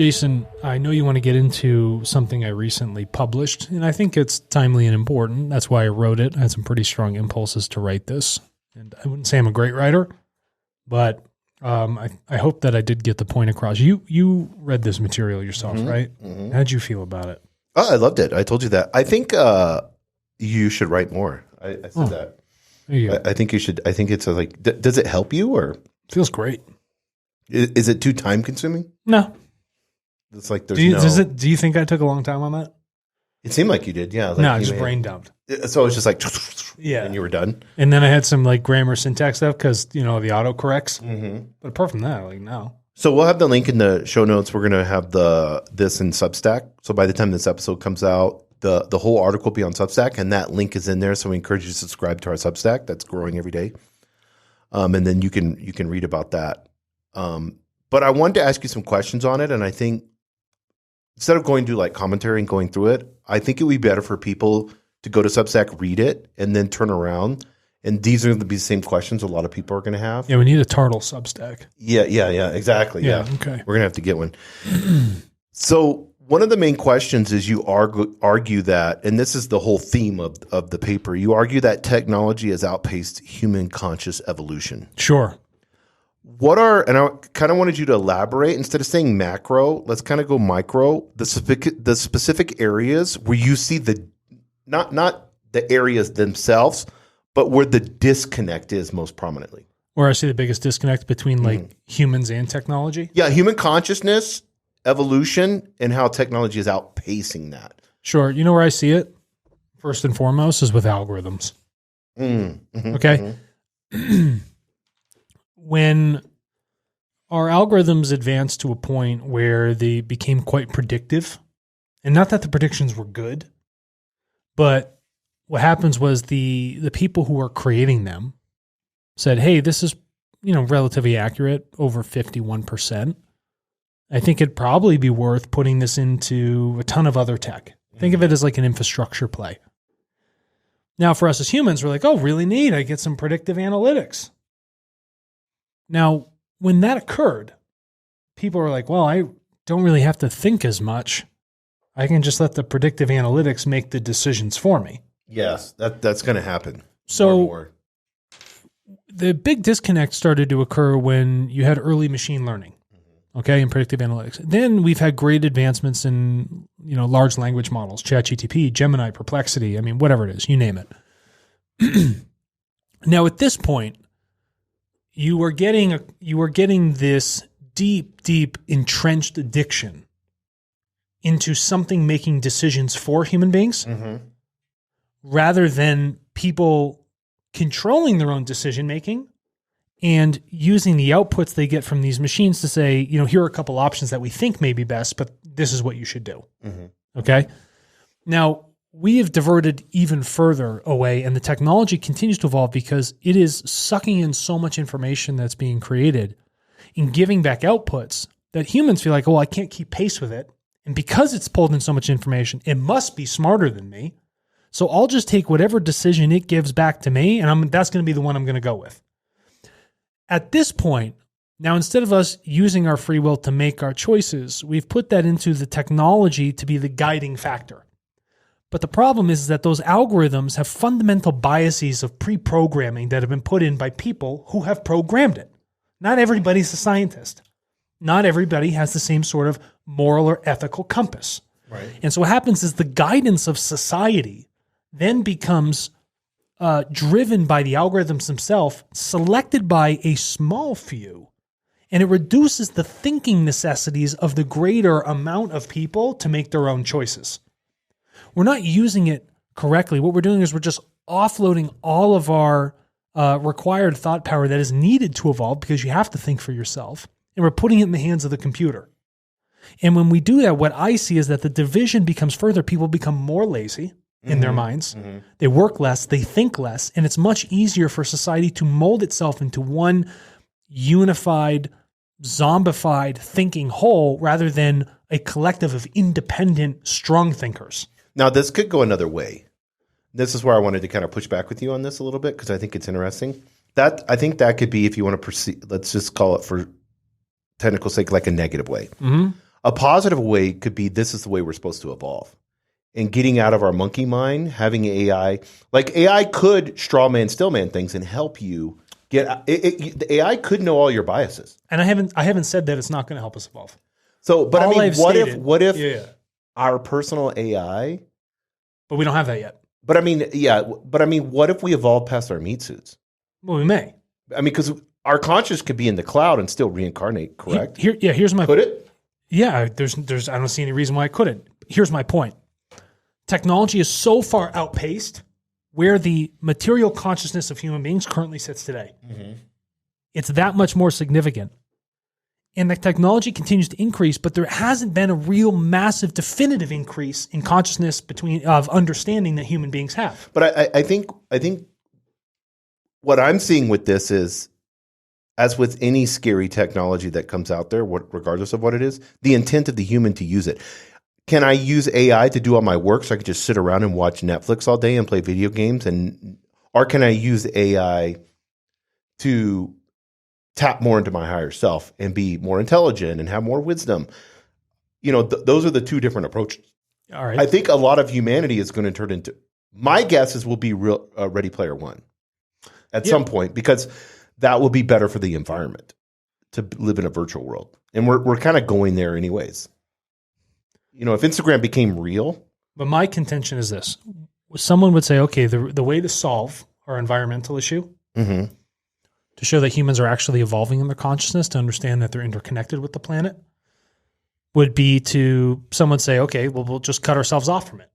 Jason, I know you want to get into something I recently published, and I think it's timely and important. That's why I wrote it. I had some pretty strong impulses to write this. And I wouldn't say I'm a great writer, but I hope that I did get the point across. You read this material yourself, right? Mm-hmm. How'd you feel about it? Oh, I loved it. I told you that. I think you should write more. I said that. I think you should. I think it's like, does it help you or? Feels great. Is it too time consuming? No. It's like do you think I took a long time on that? It seemed like you did, yeah. Like no, just brain dumped. So it was just like, yeah, and you were done. And then I had some like grammar syntax stuff because the auto corrects. Mm-hmm. But apart from that, like no. So we'll have the link in the show notes. We're gonna have this in Substack. So by the time this episode comes out, the whole article will be on Substack, and that link is in there. So we encourage you to subscribe to our Substack. That's growing every day, and then you can read about that. But I wanted to ask you some questions on it, and I think instead of going to like commentary and going through it, I think it would be better for people to go to Substack, read it, and then turn around. And these are going to be the same questions a lot of people are going to have. Yeah, we need a turtle Substack. Yeah, exactly. Yeah. Okay. We're going to have to get one. So one of the main questions is you argue that, and this is the whole theme of the paper, you argue that technology has outpaced human conscious evolution. Sure. And I kind of wanted you to elaborate, instead of saying macro, let's kind of go micro, the specific areas where you see not the areas themselves, but where the disconnect is most prominently. Where I see the biggest disconnect between like humans and technology? Yeah, human consciousness, evolution, and how technology is outpacing that. Sure. You know where I see it? First and foremost is with algorithms. Mm-hmm. Okay? Mm-hmm. When our algorithms advanced to a point where they became quite predictive, and not that the predictions were good, but what happens was the people who were creating them said, hey, this is relatively accurate, over 51%. I think it'd probably be worth putting this into a ton of other tech. Think of it as like an infrastructure play. Now, for us as humans, we're like, oh, really neat. I get some predictive analytics. Now, when that occurred, people were like, well, I don't really have to think as much. I can just let the predictive analytics make the decisions for me. Yes, that's going to happen. So the big disconnect started to occur when you had early machine learning, okay, and predictive analytics. Then we've had great advancements in, large language models, ChatGPT, Gemini, Perplexity, whatever it is, you name it. Now, at this point, you were getting this deep entrenched addiction into something making decisions for human beings, rather than people controlling their own decision making and using the outputs they get from these machines to say, here are a couple options that we think may be best, but this is what you should do. Okay. Now, we have diverted even further away, and the technology continues to evolve because it is sucking in so much information that's being created and giving back outputs that humans feel like, oh, I can't keep pace with it. And because it's pulled in so much information, it must be smarter than me. So I'll just take whatever decision it gives back to me, and that's going to be the one I'm going to go with. At this point, now instead of us using our free will to make our choices, we've put that into the technology to be the guiding factor. But the problem is that those algorithms have fundamental biases of pre-programming that have been put in by people who have programmed it. Not everybody's a scientist. Not everybody has the same sort of moral or ethical compass. Right. And so what happens is the guidance of society then becomes driven by the algorithms themselves, selected by a small few, and it reduces the thinking necessities of the greater amount of people to make their own choices. We're not using it correctly. What we're doing is we're just offloading all of our required thought power that is needed to evolve, because you have to think for yourself, and we're putting it in the hands of the computer. And when we do that, what I see is that the division becomes further. People become more lazy in their minds. They work less, they think less, and it's much easier for society to mold itself into one unified, zombified thinking whole rather than a collective of independent, strong thinkers. Now, this could go another way. This is where I wanted to kind of push back with you on this a little bit, because I think it's interesting. I think that could be, if you want to proceed, let's just call it for technical sake, like a negative way. A positive way could be this is the way we're supposed to evolve. And getting out of our monkey mind, having AI, like AI could straw man, still man things and help you get the AI could know all your biases. And I haven't said that it's not going to help us evolve. So, but All I mean, I've what stated- if our personal AI, But we don't have that yet. but I mean, what if we evolve past our meat suits? Well, we may. I mean, because our conscious could be in the cloud and still reincarnate, correct? Here's my Could it? Yeah, there's I don't see any reason why it couldn't. Here's my point. Technology is so far outpaced where the material consciousness of human beings currently sits today. Mm-hmm. It's that much more significant. And the technology continues to increase, but there hasn't been a real massive definitive increase in consciousness of understanding that human beings have. But I think what I'm seeing with this is, as with any scary technology that comes out there, regardless of what it is, the intent of the human to use it. Can I use AI to do all my work so I can just sit around and watch Netflix all day and play video games? Or can I use AI to tap more into my higher self and be more intelligent and have more wisdom? You know, those are the two different approaches. All right. I think a lot of humanity is going to turn into, my guess is will be Ready Player One at some point, because that will be better for the environment to live in a virtual world. And we're kind of going there anyways. You know, if Instagram became real. But my contention is this. Someone would say, okay, the way to solve our environmental issue, Mm-hmm. to show that humans are actually evolving in their consciousness, to understand that they're interconnected with the planet, would be to someone say, okay, well, we'll just cut ourselves off from it.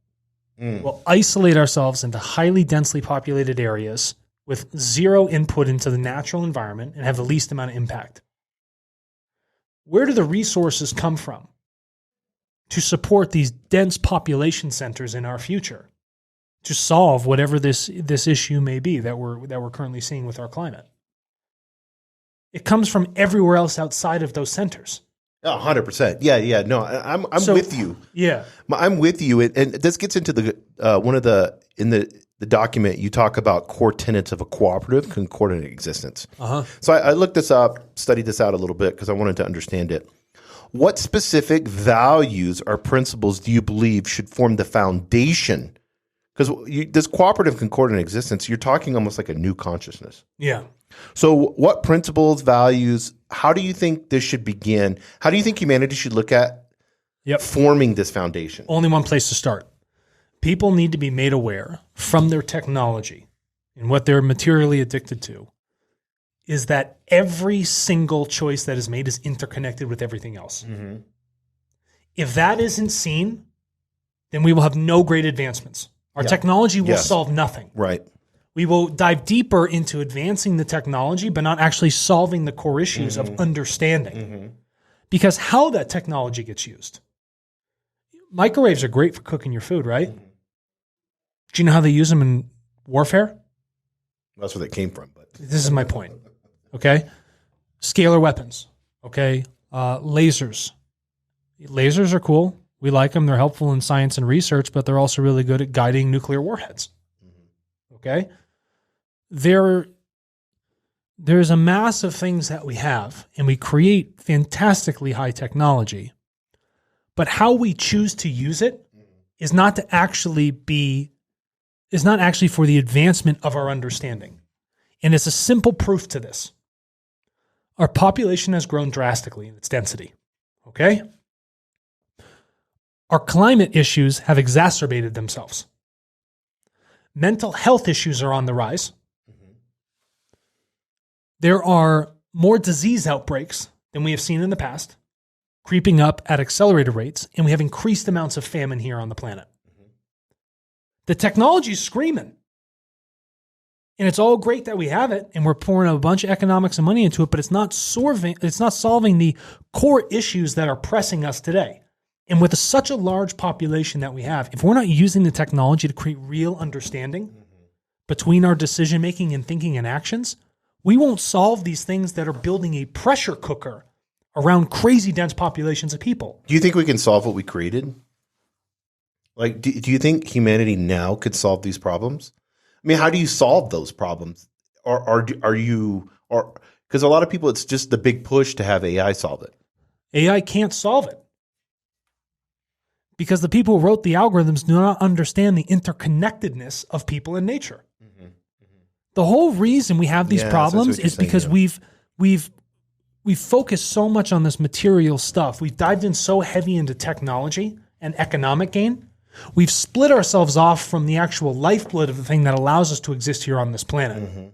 We'll isolate ourselves into highly densely populated areas with zero input into the natural environment and have the least amount of impact. Where do the resources come from to support these dense population centers in our future to solve whatever this issue may be that we're currently seeing with our climate? It comes from everywhere else outside of those centers. 100%. Yeah. No, I'm with you. Yeah. I'm with you. And this gets into the in the document, you talk about core tenets of a cooperative, concordant existence. Uh-huh. So I looked this up, studied this out a little bit because I wanted to understand it. What specific values or principles do you believe should form the foundation? Because this cooperative, concordant existence, you're talking almost like a new consciousness. Yeah. So what principles, values, how do you think this should begin? How do you think humanity should look at forming this foundation? Only one place to start. People need to be made aware from their technology and what they're materially addicted to is that every single choice that is made is interconnected with everything else. Mm-hmm. If that isn't seen, then we will have no great advancements. Our technology will solve nothing. Right. We will dive deeper into advancing the technology, but not actually solving the core issues of understanding. Mm-hmm. Because how that technology gets used. Microwaves are great for cooking your food, right? Mm-hmm. Do you know how they use them in warfare? That's where they came from. But this is my point. Okay? Scalar weapons. Okay? Lasers. Lasers are cool. We like them. They're helpful in science and research, but they're also really good at guiding nuclear warheads. Mm-hmm. Okay? There's a mass of things that we have, and we create fantastically high technology. But how we choose to use it is not actually for the advancement of our understanding. And it's a simple proof to this. Our population has grown drastically in its density. Okay? Our climate issues have exacerbated themselves. Mental health issues are on the rise. Mm-hmm. There are more disease outbreaks than we have seen in the past, creeping up at accelerated rates, and we have increased amounts of famine here on the planet. Mm-hmm. The technology is screaming. And it's all great that we have it, and we're pouring a bunch of economics and money into it, but it's not solving the core issues that are pressing us today. And with such a large population that we have, if we're not using the technology to create real understanding between our decision-making and thinking and actions, we won't solve these things that are building a pressure cooker around crazy dense populations of people. Do you think we can solve what we created? Like, do you think humanity now could solve these problems? I mean, how do you solve those problems? Or because a lot of people, it's just the big push to have AI solve it. AI can't solve it. because the people who wrote the algorithms do not understand the interconnectedness of people and nature. The whole reason we have these problems is because we've focused so much on this material stuff. We've dived in so heavy into technology and economic gain. We've split ourselves off from the actual lifeblood of the thing that allows us to exist here on this planet.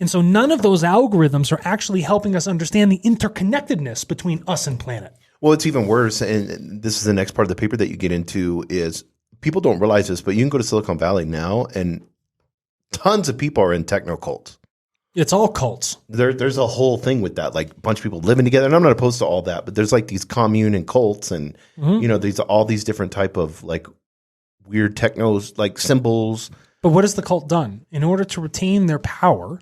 And so none of those algorithms are actually helping us understand the interconnectedness between us and planet. Well, it's even worse, and this is the next part of the paper that you get into, is people don't realize this, but you can go to Silicon Valley now, and tons of people are in techno cults. It's all cults. There's a whole thing with that, like a bunch of people living together, and I'm not opposed to all that, but there's like these commune and cults, and all these different type of like weird technos, like symbols. But what has the cult done? In order to retain their power,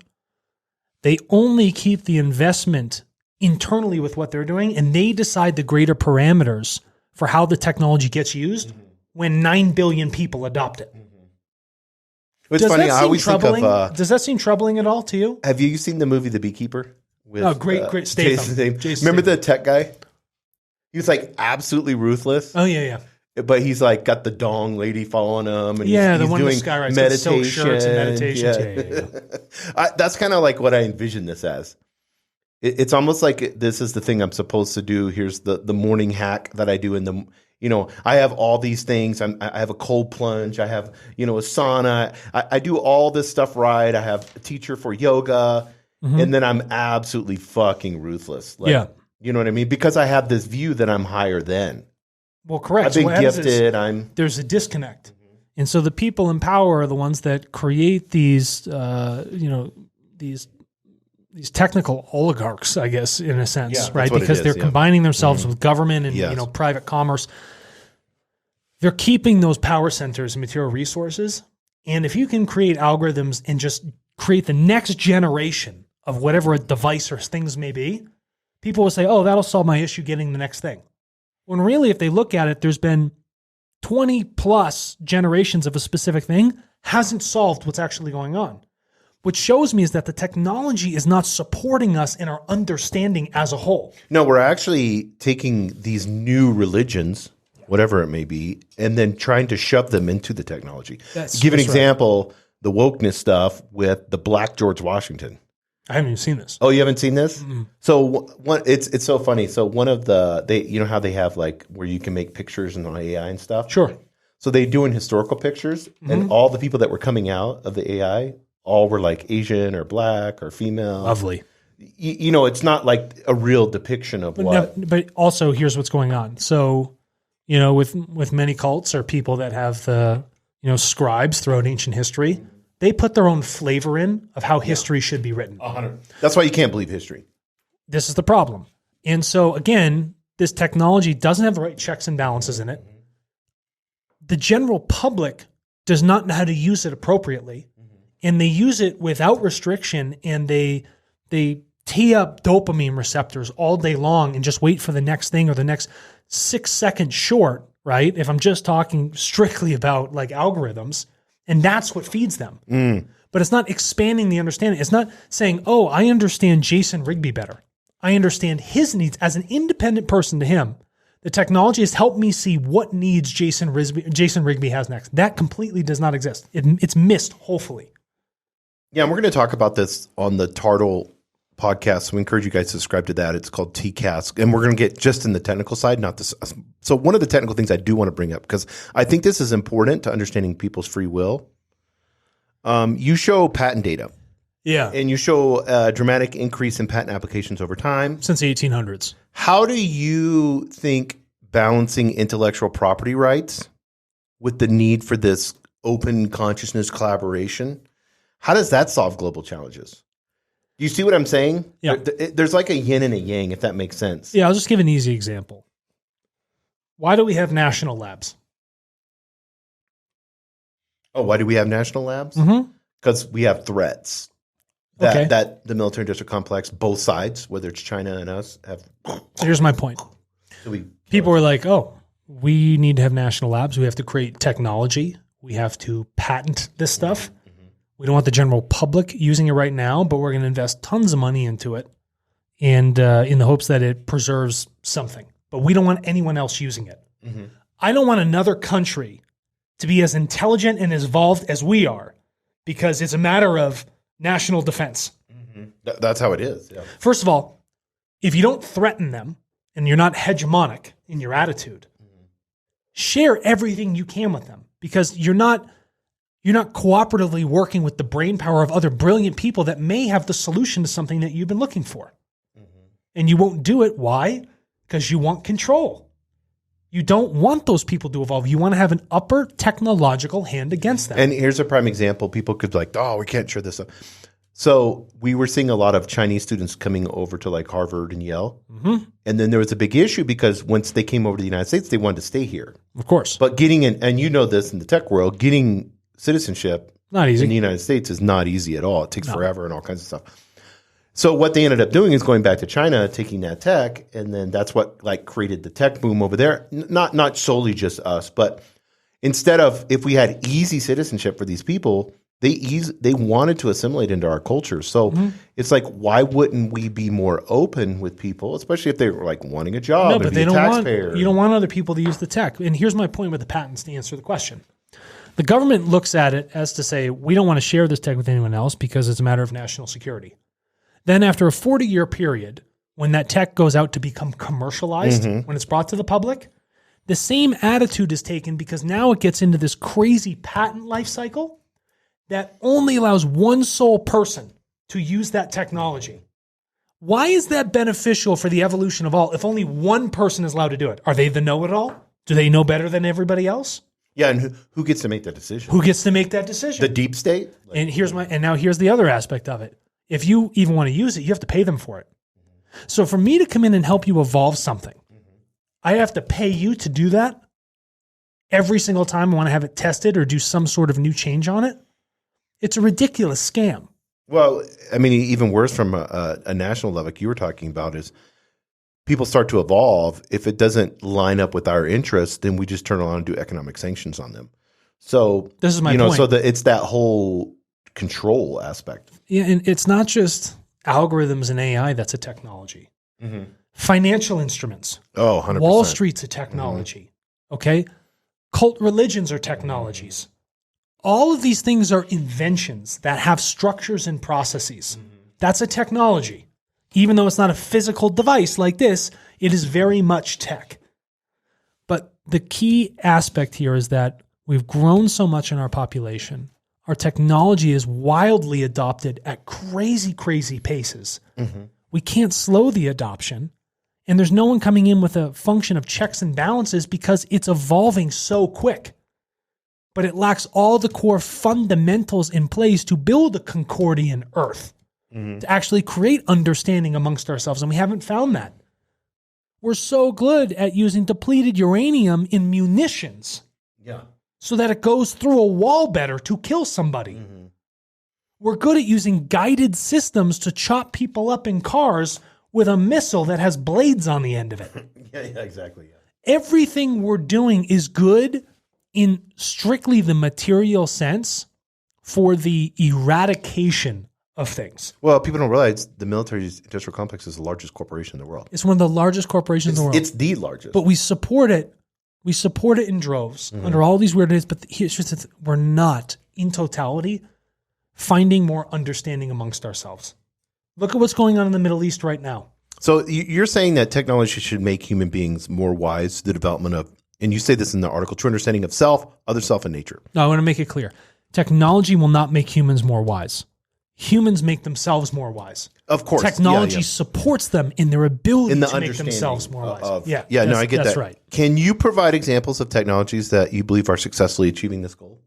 they only keep the investment internally with what they're doing, and they decide the greater parameters for how the technology gets used when 9 billion people adopt it. It's funny. I always think of. Does that seem troubling at all to you? Have you seen the movie The Beekeeper? With, great Statham. Remember the tech guy? He was like absolutely ruthless. Oh yeah. But he's like got the dong lady following him, and he's the one doing with Skywrites, meditation. Shirts and meditations. Yeah. That's kind of like what I envision this as. It's almost like this is the thing I'm supposed to do. Here's the morning hack that I do in the. I have all these things. I have a cold plunge. I have, a sauna. I do all this stuff right. I have a teacher for yoga. And then I'm absolutely fucking ruthless. Like, you know what I mean? Because I have this view that I'm higher than. Well, correct. I've been gifted. There's a disconnect. And so the people in power are the ones that create these, these technical oligarchs, I guess, in a sense, right? Because they're combining themselves with government and private commerce. They're keeping those power centers and material resources. And if you can create algorithms and just create the next generation of whatever a device or things may be, people will say, oh, that'll solve my issue getting the next thing. When really, if they look at it, there's been 20 plus generations of a specific thing, hasn't solved what's actually going on. What shows me is that the technology is not supporting us in our understanding as a whole. No, we're actually taking these new religions, whatever it may be, and then trying to shove them into the technology. Give an example, the wokeness stuff with the Black George Washington. I haven't even seen this. Oh, you haven't seen this? Mm-hmm. So it's so funny. So one of how they have like where you can make pictures and AI and stuff? Sure. So they doing historical pictures, and all the people that were coming out of the AI all were like Asian or black or female. Lovely. It's not like a real depiction of what. No, but also, here's what's going on. So, with many cults or people that have the, scribes throughout ancient history, they put their own flavor in of how history should be written. 100. That's why you can't believe history. This is the problem. And so, again, this technology doesn't have the right checks and balances in it. The general public does not know how to use it appropriately. And they use it without restriction, and they tee up dopamine receptors all day long and just wait for the next thing or the next 6 second short, right? If I'm just talking strictly about like algorithms, and that's what feeds them. But it's not expanding the understanding. It's not saying, oh, I understand Jason Rigby better. I understand his needs as an independent person to him. The technology has helped me see what needs Jason Rigby has next. That completely does not exist. It's missed, hopefully. Yeah, and we're going to talk about this on the Tartle podcast. So we encourage you guys to subscribe to that. It's called TCAS. And we're going to get just in the technical side, not this. So one of the technical things I do want to bring up, because I think this is important to understanding people's free will. You show patent data. Yeah. And you show a dramatic increase in patent applications over time. Since the 1800s. How do you think balancing intellectual property rights with the need for this open consciousness collaboration, how does that solve global challenges? Do you see what I'm saying? Yeah. There's like a yin and a yang, if that makes sense. Yeah, I'll just give an easy example. Why do we have national labs? Oh, why do we have national labs? Because we have threats that the military industrial complex, both sides, whether it's China and us, have. So here's my point. So people were like, oh, we need to have national labs. We have to create technology. We have to patent this stuff. We don't want the general public using it right now, but we're going to invest tons of money into it, and in the hopes that it preserves something. But we don't want anyone else using it. I don't want another country to be as intelligent and as evolved as we are because it's a matter of national defense. That's how it is. Yeah. First of all, if you don't threaten them and you're not hegemonic in your attitude, share everything you can with them because you're not cooperatively working with the brain power of other brilliant people that may have the solution to something that you've been looking for. And you won't do it. Why? Because you want control. You don't want those people to evolve. You want to have an upper technological hand against them. And here's a prime example. People could be like, oh, we can't share this up. So we were seeing a lot of Chinese students coming over to like Harvard and Yale. And then there was a big issue because once they came over to the United States, they wanted to stay here. Of course. But getting in, and you know this in the tech world, getting citizenship not easy in the United States is not easy at all. It takes forever and all kinds of stuff. So what they ended up doing is going back to China, taking that tech, and then that's what like created the tech boom over there. Not solely just us, but instead of if we had easy citizenship for these people, they wanted to assimilate into our culture. So it's like, why wouldn't we be more open with people, especially if they were like wanting a job? No, but they don't want. You don't want other people to use the tech. And here's my point with the patents to answer the question. The government looks at it as to say, we don't want to share this tech with anyone else because it's a matter of national security. Then after a 40-year period, when that tech goes out to become commercialized, when it's brought to the public, the same attitude is taken because now it gets into this crazy patent life cycle that only allows one sole person to use that technology. Why is that beneficial for the evolution of all if only one person is allowed to do it? Are they the know-it-all? Do they know better than everybody else? Yeah, and who gets to make that decision? Who gets to make that decision? The deep state? And now here's the other aspect of it. If you even want to use it, you have to pay them for it. So for me to come in and help you evolve something, I have to pay you to do that every single time I want to have it tested or do some sort of new change on it. It's a ridiculous scam. Well, I mean, even worse from a national level, like you were talking about, is people start to evolve. If it doesn't line up with our interests, then we just turn around and do economic sanctions on them. So this is my point. So it's that whole control aspect. Yeah, and it's not just algorithms and AI that's a technology. Financial instruments. Oh, 100%. Wall Street's a technology. Okay? Cult religions are technologies. All of these things are inventions that have structures and processes. That's a technology. Even though it's not a physical device like this, it is very much tech. But the key aspect here is that we've grown so much in our population. Our technology is wildly adopted at crazy, crazy paces. We can't slow the adoption. And there's no one coming in with a function of checks and balances because it's evolving so quick. But it lacks all the core fundamentals in place to build a Concordian Earth, to actually create understanding amongst ourselves. And we haven't found that. We're so good at using depleted uranium in munitions. So that it goes through a wall better to kill somebody. We're good at using guided systems to chop people up in cars with a missile that has blades on the end of it. Yeah, exactly. Yeah. Everything we're doing is good in strictly the material sense for the eradication of things. Well, people don't realize the military industrial complex is the largest corporation in the world. It's one of the largest corporations in the world. It's the largest. But we support it. We support it in droves under all these weird days. But here's just we're not, in totality, finding more understanding amongst ourselves. Look at what's going on in the Middle East right now. So you're saying that technology should make human beings more wise to the development of, and you say this in the article, true understanding of self, other self, and nature. No, I want to make it clear. Technology will not make humans more wise. Humans make themselves more wise. Of course. Technology supports them in their ability to make themselves more wise. I get that. That's right. Can you provide examples of technologies that you believe are successfully achieving this goal?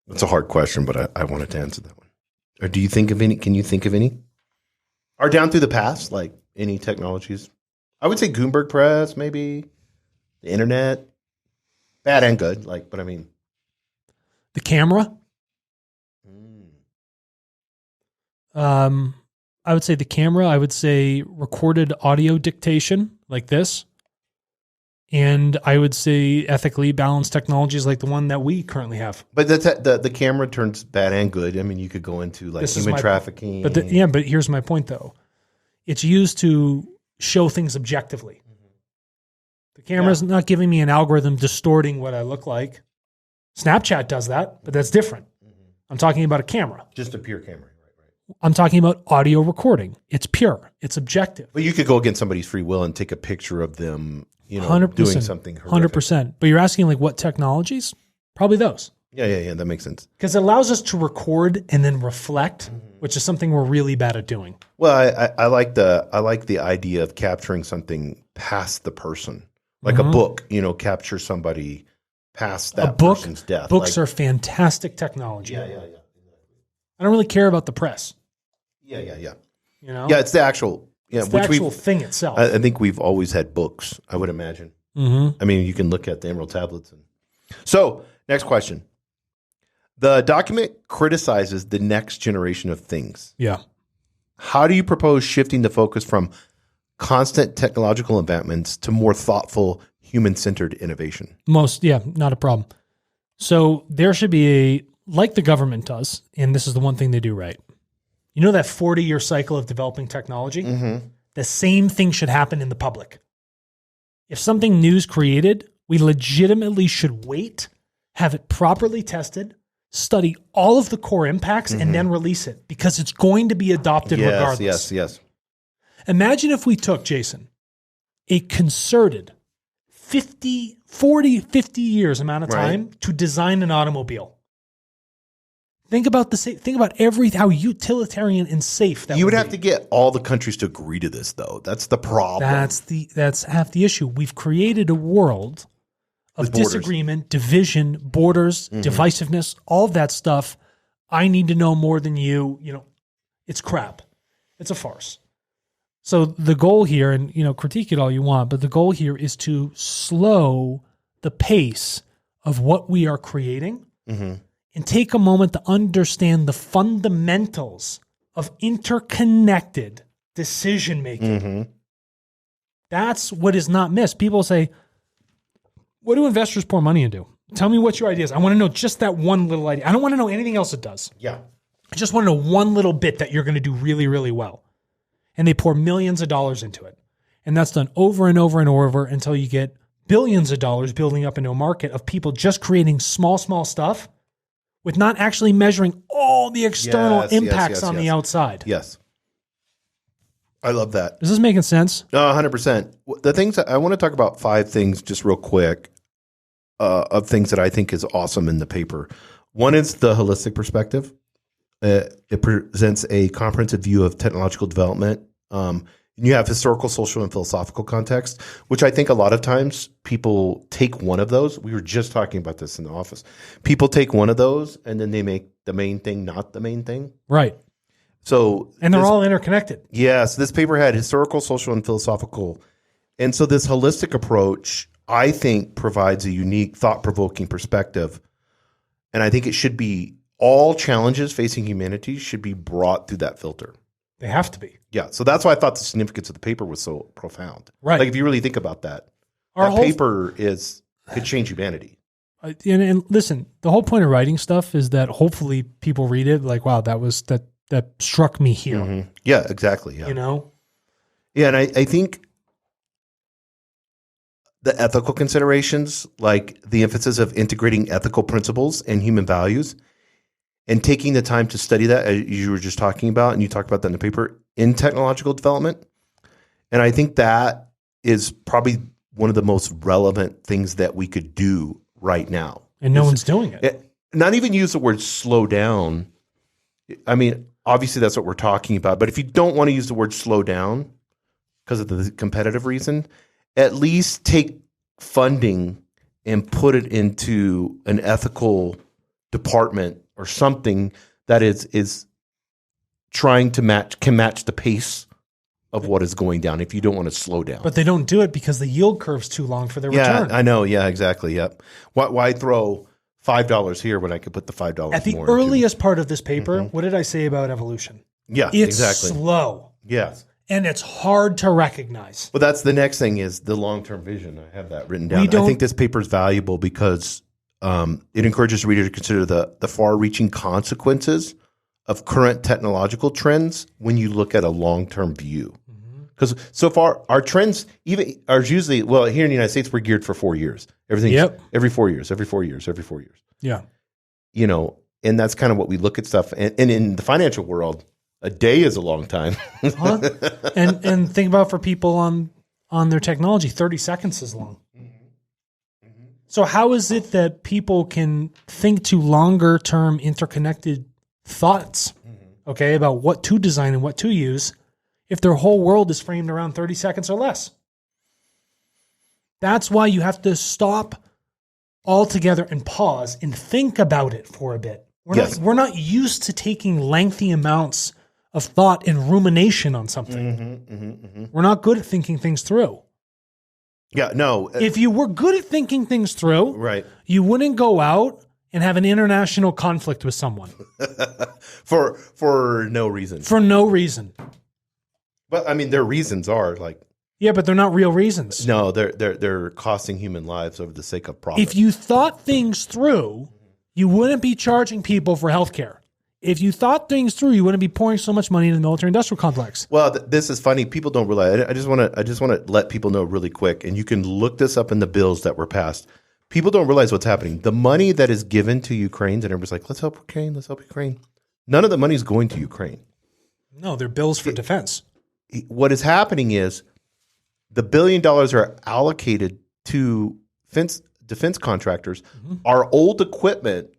That's a hard question, but I wanted to answer that one. Or do you think of any? Can you think of any? Or down through the past, like any technologies? I would say Gutenberg Press, maybe the internet, bad and good. But I mean, the camera. I would say the camera. I would say recorded audio dictation like this. And I would say ethically balanced technologies like the one that we currently have. But the camera turns bad and good. I mean, you could go into like human trafficking. But here's my point though. It's used to show things objectively. The camera's not giving me an algorithm distorting what I look like. Snapchat does that, but that's different. I'm talking about a camera. Just a pure camera. Right. I'm talking about audio recording. It's pure. It's objective. But you could go against somebody's free will and take a picture of them, 100%, doing something horrific. 100%. But you're asking like what technologies? Probably those. Yeah. That makes sense. Because it allows us to record and then reflect, which is something we're really bad at doing. Well, I like the idea of capturing something past the person, like a book. Capture somebody past that person's death. Books are fantastic technology. Yeah. I don't really care about the press. Yeah. Yeah, it's the actual. Yeah, it's the actual thing itself. I think we've always had books. I would imagine. I mean, you can look at the Emerald tablets. So, next question. The document criticizes the next generation of things. Yeah. How do you propose shifting the focus from constant technological advancements to more thoughtful, human-centered innovation? Not a problem. So there should be like the government does, and this is the one thing they do right. You know that 40-year cycle of developing technology? The same thing should happen in the public. If something new is created, we legitimately should wait, have it properly tested, study all of the core impacts, and then release it because it's going to be adopted regardless. Yes. Imagine if we took, Jason, a concerted 50 years amount of time to design an automobile. Think about how utilitarian and safe that you would be. have to get all the countries to agree to this, though. That's the problem. That's half the issue. We've created a world of disagreement, division, borders, divisiveness, all of that stuff. I need to know more than you. It's crap. It's a farce. So the goal here, and critique it all you want, but the goal here is to slow the pace of what we are creating and take a moment to understand the fundamentals of interconnected decision making. That's what is not missed. People say, what do investors pour money into? Tell me what your idea is. I want to know just that one little idea. I don't want to know anything else it does. Yeah. I just want to know one little bit that you're going to do really, really well. And they pour millions of dollars into it. And that's done over and over and over until you get billions of dollars building up into a market of people just creating small stuff with not actually measuring all the external impacts on the outside. Yes. I love that. Is this making sense? 100%. The things that I want to talk about 5 things just real quick of things that I think is awesome in the paper. One is the holistic perspective. It presents a comprehensive view of technological development. You have historical, social, and philosophical context, which I think a lot of times people take one of those. We were just talking about this in the office. People take one of those and then they make the main thing not the main thing. Right. And they're all interconnected. Yes. This paper had historical, social, and philosophical. And so this holistic approach, I think, provides a unique, thought-provoking perspective. And I think it should be all challenges facing humanity should be brought through that filter. They have to be. Yeah. So that's why I thought the significance of the paper was so profound. Right. Like if you really think about that, paper could change humanity. And listen, the whole point of writing stuff is that hopefully people read it like, wow, that struck me here. Yeah, exactly. Yeah. Yeah. And I think the ethical considerations, like the emphasis of integrating ethical principles and human values and taking the time to study that, as you were just talking about, and you talked about that in the paper, in technological development. And I think that is probably one of the most relevant things that we could do right now. And no one's doing it. Not even use the word slow down. I mean, obviously that's what we're talking about. But if you don't want to use the word slow down because of the competitive reason, at least take funding and put it into an ethical department or something that is trying to match the pace of what is going down if you don't want to slow down. But they don't do it because the yield curve's too long for their return. Yeah, I know. Yeah, exactly. Yep. Why throw $5 here when I could put the $5 more at the earliest part of this paper? What did I say about evolution? Yeah, it's exactly. Slow. Yes. And it's hard to recognize. Well, that's the next thing is the long-term vision. I have that written down. I think this paper is valuable because it encourages the reader to consider the far-reaching consequences of current technological trends when you look at a long-term view. Because so far our trends even are usually, well, here in the United States, we're geared for 4 years. Everything's every 4 years, every 4 years, every 4 years. Yeah. You know, and that's kind of what we look at stuff. And in the financial world, a day is a long time. And think about for people on their technology, 30 seconds is long. So how is it that people can think to longer term interconnected thoughts, okay, about what to design and what to use if their whole world is framed around 30 seconds or less? That's why you have to stop altogether and pause and think about it for a bit. We're not used to taking lengthy amounts of thought and rumination on something. We're not good at thinking things through. Yeah, no. If you were good at thinking things through, right, you wouldn't go out and have an international conflict with someone. for no reason. For no reason. But I mean, their reasons are like, yeah, but they're not real reasons. no, they're costing human lives over the sake of profit. If you thought things through, you wouldn't be charging people for healthcare. If you thought things through, you wouldn't be pouring so much money into the military-industrial complex. Well, this is funny. People don't realize. I just want to let people know really quick, and you can look this up in the bills that were passed. People don't realize what's happening. The money that is given to Ukraine, and everybody's like, "Let's help Ukraine. Let's help Ukraine." None of the money is going to Ukraine. No, they're bills for defense. What is happening is the $1 billion are allocated to defense contractors. Our old equipment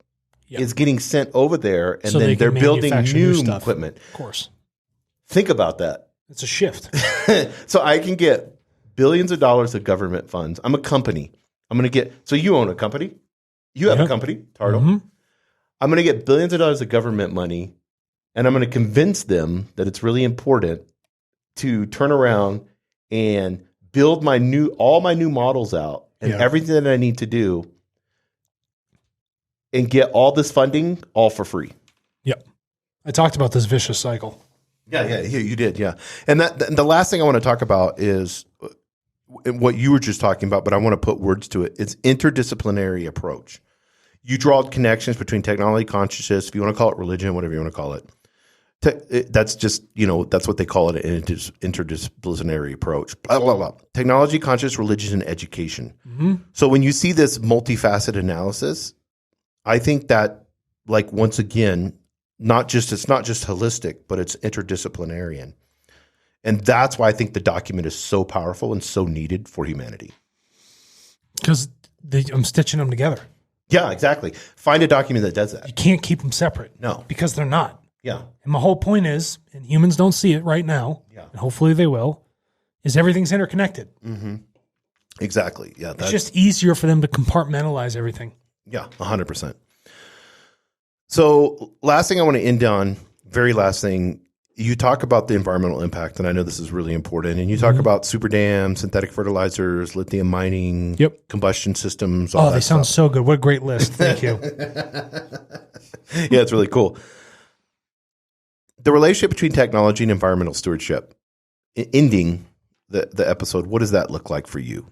is getting sent over there, and so then they're building new equipment. Of course. Think about that. It's a shift. So I can get billions of dollars of government funds. I'm a company. I'm going to get, so you own a company. You have a company, Tartle. I'm going to get billions of dollars of government money, and I'm going to convince them that it's really important to turn around and build all my new models out and everything that I need to do, and get all this funding all for free. Yep. I talked about this vicious cycle. Yeah, you did, yeah. And the last thing I want to talk about is what you were just talking about, but I want to put words to it. It's interdisciplinary approach. You draw connections between technology, consciousness, if you want to call it religion, whatever you want to call it. That's just, that's what they call it, an interdisciplinary approach. Blah, blah, blah. Technology, conscious, religion, and education. So when you see this multifaceted analysis, I think that, like, once again, it's not just holistic, but it's interdisciplinary. And that's why I think the document is so powerful and so needed for humanity. Because I'm stitching them together. Yeah, exactly. Find a document that does that. You can't keep them separate. No. Because they're not. Yeah. And my whole point is, and humans don't see it right now, and hopefully they will, is everything's interconnected. Exactly. Yeah. It's just easier for them to compartmentalize everything. Yeah, 100%. So last thing I want to end on, very last thing, you talk about the environmental impact, and I know this is really important, and you talk about super dams, synthetic fertilizers, lithium mining, combustion systems. All they sound so good. What a great list. Thank you. Yeah, it's really cool. The relationship between technology and environmental stewardship, ending the episode, what does that look like for you?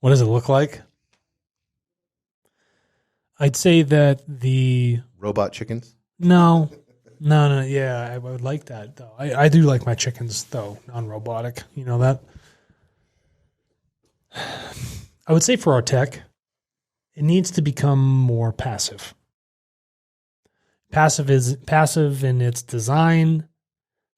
What does it look like? I'd say that the robot chickens. No. Yeah, I would like that though. I do like my chickens though, non-robotic. You know that. I would say for our tech, it needs to become more passive. Passive in its design,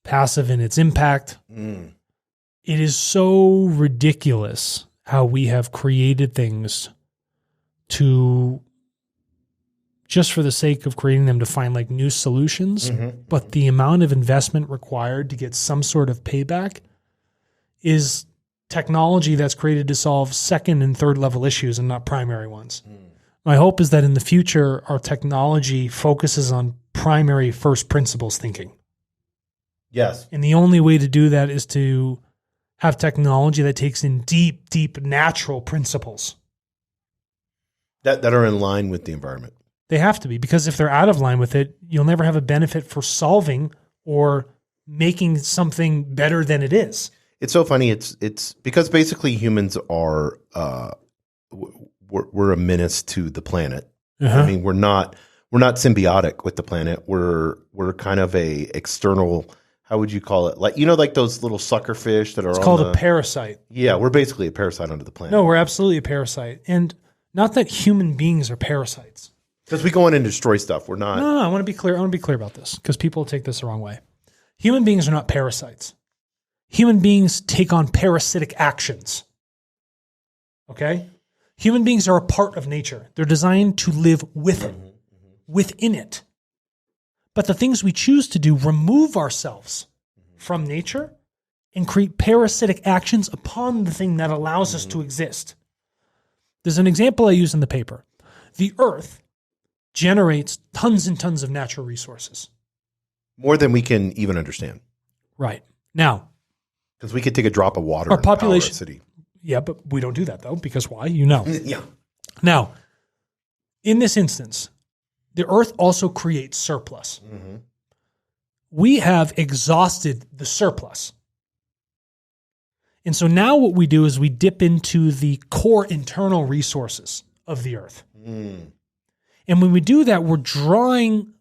passive in its impact. It is so ridiculous how we have created things to just for the sake of creating them to find like new solutions. But the amount of investment required to get some sort of payback is technology that's created to solve second and third level issues and not primary ones. My hope is that in the future, our technology focuses on primary first principles thinking. Yes. And the only way to do that is to have technology that takes in deep, deep natural principles. That are in line with the environment. They have to be, because if they're out of line with it, you'll never have a benefit for solving or making something better than it is. It's so funny. It's because basically humans are we're a menace to the planet. I mean, we're not symbiotic with the planet. We're kind of a external how would you call it? Like, like those little sucker fish that are It's called a parasite. Yeah, we're basically a parasite onto the planet. No, we're absolutely a parasite. And not that human beings are parasites. Because we go in and destroy stuff. We're not. No, I want to be clear. I want to be clear about this because people take this the wrong way. Human beings are not parasites. Human beings take on parasitic actions. Okay? Human beings are a part of nature. They're designed to live with it, within it. But the things we choose to do remove ourselves from nature and create parasitic actions upon the thing that allows us to exist. There's an example I use in the paper. The earth generates tons and tons of natural resources. More than we can even understand. Right. Now, because we could take a drop of water our and power a population, city. Yeah, but we don't do that though, because why? You know. Yeah. Now, in this instance, the earth also creates surplus. Mm-hmm. We have exhausted the surplus. And so now what we do is we dip into the core internal resources of the earth. Mm. And when we do that, we're drawing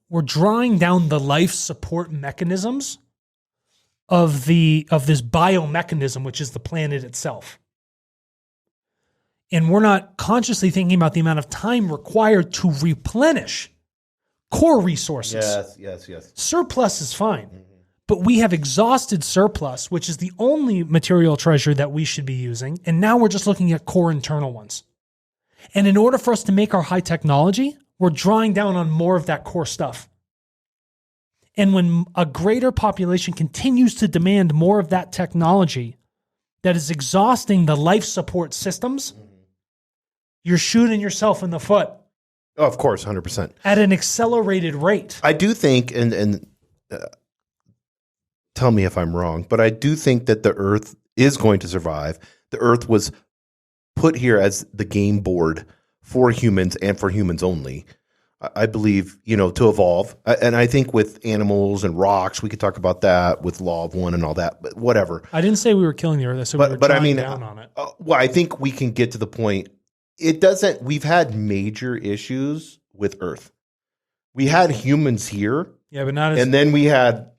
down the life support mechanisms of this biomechanism, which is the planet itself. And we're not consciously thinking about the amount of time required to replenish core resources. Yes. Surplus is fine, but we have exhausted surplus, which is the only material treasure that we should be using. And now we're just looking at core internal ones. And in order for us to make our high technology, we're drawing down on more of that core stuff. And when a greater population continues to demand more of that technology that is exhausting the life support systems, you're shooting yourself in the foot. Oh, of course, 100%. At an accelerated rate. I do think, and tell me if I'm wrong, but I do think that the Earth is going to survive. The Earth was put here as the game board for humans and for humans only. I believe, to evolve. And I think with animals and rocks, we could talk about that with Law of One and all that, but whatever. I didn't say we were killing the Earth. I said we were drawing down on it. Well, I think we can get to the point. We've had major issues with Earth. We had humans here. Yeah, but not as. And then we had,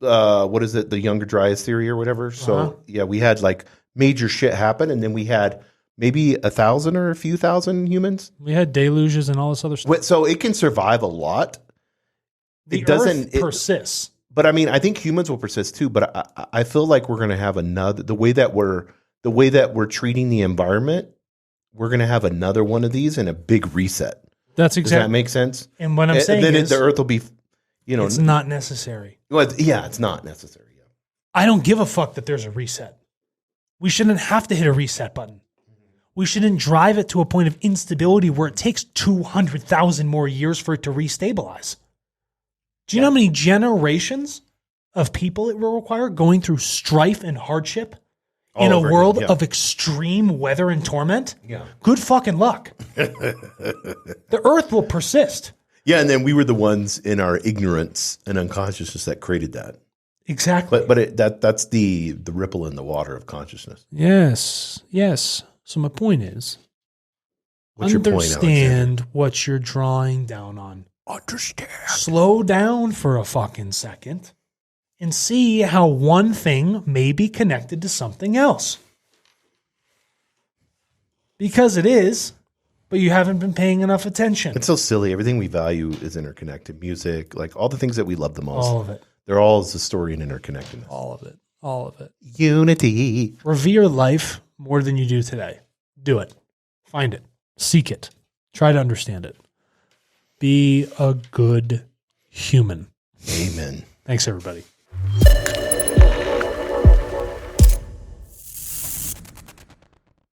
what is it? The Younger Dryas theory or whatever. So we had like major shit happen. And then we had maybe 1,000 or a few thousand humans. We had deluges and all this other stuff. So it can survive a lot. Earth persists. But I mean, I think humans will persist too. But I feel like we're going to have another, the way that we're treating the environment, we're going to have another one of these and a big reset. That's exactly. Does that make sense? And what I'm saying is, the Earth will be, it's not necessary. Well, it's not necessary. Yeah. I don't give a fuck that there's a reset. We shouldn't have to hit a reset button. We shouldn't drive it to a point of instability where it takes 200,000 more years for it to restabilize. Do you know how many generations of people it will require going through strife and hardship in a world of extreme weather and torment? Yeah. Good fucking luck. The Earth will persist. Yeah, and then we were the ones in our ignorance and unconsciousness that created that. Exactly. But that's the ripple in the water of consciousness. Yes. So my point is, understand what you're drawing down on. Understand. Slow down for a fucking second and see how one thing may be connected to something else. Because it is, but you haven't been paying enough attention. It's so silly. Everything we value is interconnected. Music, like all the things that we love the most. All of it. They're all the story and interconnectedness. All of it. Unity. Revere life more than you do today. Do it. Find it. Seek it. Try to understand it. Be a good human. Amen. Thanks, everybody.